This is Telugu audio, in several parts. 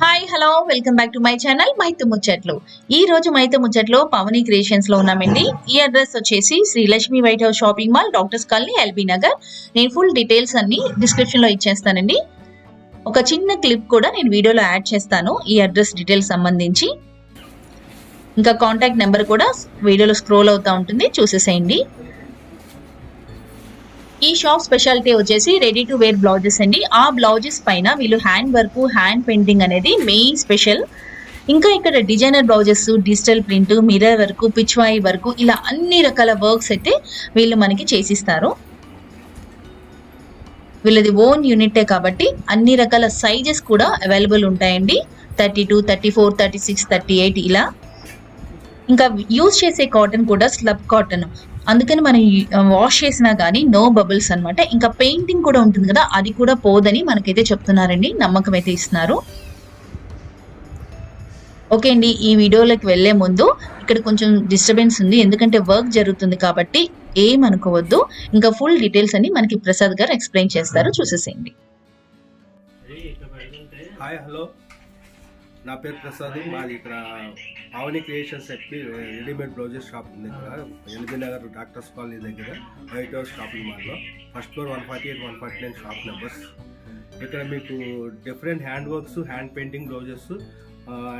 Hi hello welcome back to my channel మైతు ముచ్చట్లు. ఈ రోజు మైతు ముచ్చట్లో పవని క్రియేషన్స్ లో ఉన్నామండి. ఈ అడ్రస్ వచ్చేసి Shri Lakshmi white house shopping mall, doctors colony, LB Nagar. నేను ఫుల్ డీటెయిల్స్ అన్ని డిస్క్రిప్షన్ లో ఇచ్చేస్తానండి. ఒక చిన్న క్లిప్ కూడా నేను వీడియోలో యాడ్ చేస్తాను ఈ అడ్రస్ డీటెయిల్స్ సంబంధించి. ఇంకా కాంటాక్ట్ నెంబర్ కూడా వీడియోలో స్క్రోల్ అవుతా ఉంటుంది, చూసేసేయండి. ఈ షాప్ స్పెషాలిటీ వచ్చేసి రెడీ టు వేర్ బ్లౌజెస్ అండి. ఆ బ్లౌజెస్ పైన వీళ్ళు హ్యాండ్ వర్క్, హ్యాండ్ పెయింటింగ్ అనేది మెయిన్ స్పెషల్. ఇంకా ఇక్కడ designer blouses, digital print, mirror work, Pichwai work, ఇలా అన్ని రకాల వర్క్స్ అయితే వీళ్ళు మనకి చేసిస్తారు. వీళ్ళది ఓన్ యూనిటే కాబట్టి అన్ని రకాల సైజెస్ కూడా అవైలబుల్ ఉంటాయండి. 32, 34, 36, 38 ఇలా. ఇంకా యూజ్ చేసే కాటన్ కూడా స్లబ్ కాటన్, అందుకని మనం వాష్ చేసినా కానీ నో బబుల్స్ అనమాట. ఇంకా పెయింటింగ్ కూడా ఉంటుంది కదా, అది కూడా పోదని మనకైతే చెప్తున్నారండి, నమ్మకం అయితే ఇస్తున్నారు. ఓకే అండి, ఈ వీడియోలోకి వెళ్లే ముందు ఇక్కడ కొంచెం డిస్టర్బెన్స్ ఉంది, ఎందుకంటే వర్క్ జరుగుతుంది కాబట్టి ఏమనుకోవద్దు. ఇంకా ఫుల్ డీటెయిల్స్ అన్ని మనకి ప్రసాద్ గారు ఎక్స్ప్లెయిన్ చేస్తారు, చూసేసేయండి. హాయ్ హలో, నా పేరు ప్రసాద్. మాది ఇక్కడ పావని క్రియేషన్స్ చెప్పి రెడీమేడ్ బ్లౌజెస్ షాప్ ఉంది. ఇక్కడ ఎల్బీ నగర్ డాక్టర్స్ కాలనీ దగ్గర వైట్ హౌస్ షాపింగ్ మాల్లో ఫస్ట్ ఫ్లోర్ 148, 149 షాప్ నెంబర్స్. ఇక్కడ మీకు different hand works, hand painting blouses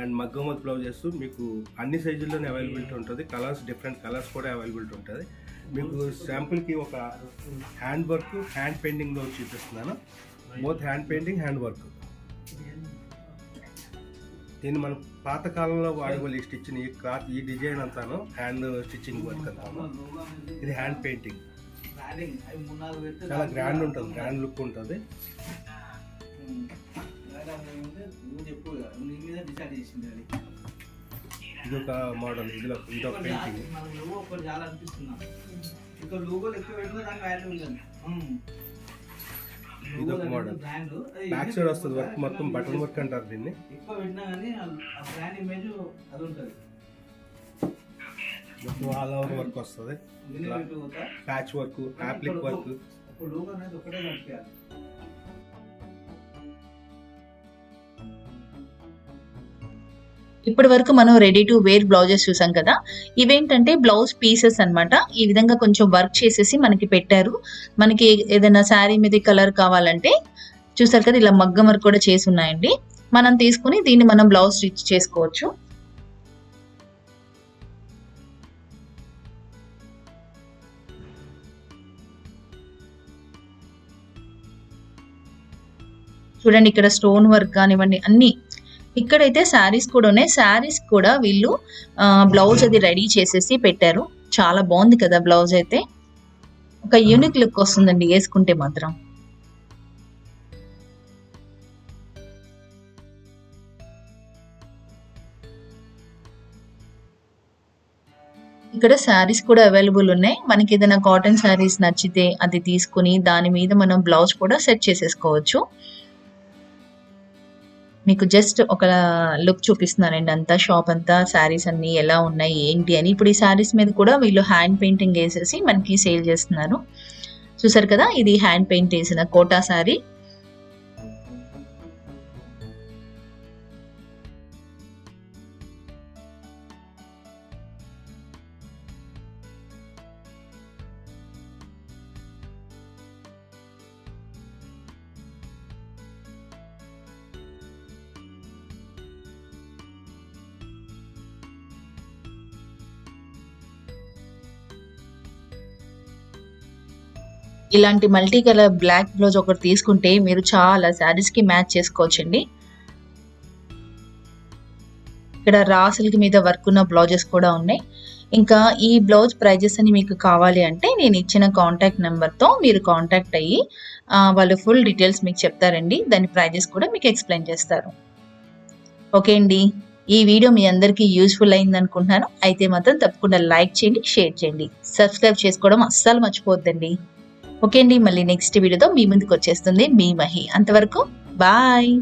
and మగ్గం వర్క్ బ్లౌజెస్ మీకు అన్ని సైజుల్లోనే అవైలబిలిటీ ఉంటుంది. కలర్స్, డిఫరెంట్ కలర్స్ కూడా అవైలబిలిటీ ఉంటుంది. మీకు శాంపుల్కి ఒక hand work, hand painting blouse చూపిస్తున్నాను. Both hand painting, hand work. దీన్ని మనం పాతకాలంలో వాడుకోవాలి. ఈ స్టిచ్ని, ఈ క్లాత్, ఈ డిజైన్ అంతాను హ్యాండ్ స్టిచ్చింగ్ వర్క్ అంతాను. ఇది హ్యాండ్ పెయింటింగ్, చాలా గ్రాండ్ ఉంటుంది, గ్రాండ్ లుక్ ఉంటుంది. ఇది ఒక మోడల్, ఇది ఒక పెయింటింగ్. ఇది ఒక మోడల్. బ్యాక్ సైడ్ వస్తుంది వర్క్, మొత్తం బటన్ వర్క్ అంటారు దీన్ని. మొత్తం ఆల్ ఓవర్ వర్క్ వస్తుంది. Patch work, appliqué work. ఇప్పటి వరకు మనం రెడీ టు వేర్ బ్లౌజెస్ చూసాం కదా. ఇవేంటంటే బ్లౌజ్ పీసెస్ అన్నమాట. ఈ విధంగా కొంచెం వర్క్ చేసేసి మనకి పెట్టారు. మనకి ఏదైనా శారీ మీద కలర్ కావాలంటే చూసారు కదా, ఇలా మగ్గం వర్క్ కూడా చేసి ఉన్నాయండి. మనం తీసుకుని దీన్ని మనం బ్లౌజ్ స్టిచ్ చేసుకోవచ్చు. చూడండి, ఇక్కడ స్టోన్ వర్క్ కానివ్వండి అన్ని. ఇక్కడైతే శారీస్ కూడా ఉన్నాయి. శారీస్ కూడా వీళ్ళు బ్లౌజ్ అది రెడీ చేసేసి పెట్టారు. చాలా బాగుంది కదా బ్లౌజ్ అయితే. ఒక యూనిక్ లుక్ వస్తుందండి వేసుకుంటే మాత్రం. ఇక్కడ శారీస్ కూడా అవైలబుల్ ఉన్నాయి. మనకి ఏదైనా కాటన్ శారీస్ నచ్చితే అది తీసుకుని దాని మీద మనం బ్లౌజ్ కూడా సెట్ చేసేసుకోవచ్చు. మీకు జస్ట్ ఒక లుక్ చూపిస్తున్నానండి, అంతా షాప్ అంతా శారీస్ అన్ని ఎలా ఉన్నాయి ఏంటి అని. ఇప్పుడు ఈ శారీస్ మీద కూడా వీళ్ళు హ్యాండ్ పెయింటింగ్ వేసేసి మనకి సేల్ చేస్తున్నారు. చూసారు కదా, ఇది హ్యాండ్ పెయింట్ వేసిన కోటా శారీ. ఇలాంటి మల్టీ కలర్ బ్లాక్ బ్లౌజ్ ఒకటి తీసుకుంటే మీరు చాలా శారీస్ కి మ్యాచ్ చేసుకోవచ్చండి. ఇక్కడ రాసులకి మీద వర్క్ ఉన్న బ్లౌజెస్ కూడా ఉన్నాయి. ఇంకా ఈ బ్లౌజ్ ప్రైజెస్ అని మీకు కావాలి అంటే నేను ఇచ్చిన కాంటాక్ట్ నెంబర్తో మీరు కాంటాక్ట్ అయ్యి వాళ్ళు ఫుల్ డీటెయిల్స్ మీకు చెప్తారండి. దాని ప్రైజెస్ కూడా మీకు ఎక్స్ప్లెయిన్ చేస్తారు. ఓకే అండి, ఈ వీడియో మీ అందరికీ యూస్ఫుల్ అయింది అనుకుంటున్నాను. అయితే మాత్రం తప్పకుండా లైక్ చేయండి, షేర్ చేయండి, సబ్స్క్రైబ్ చేసుకోవడం అస్సలు మర్చిపోద్దండి. ఓకే అండి, మళ్ళీ నెక్స్ట్ వీడియోతో మీ ముందుకు వచ్చేస్తుంది మీ మహి. అంతవరకు బాయ్.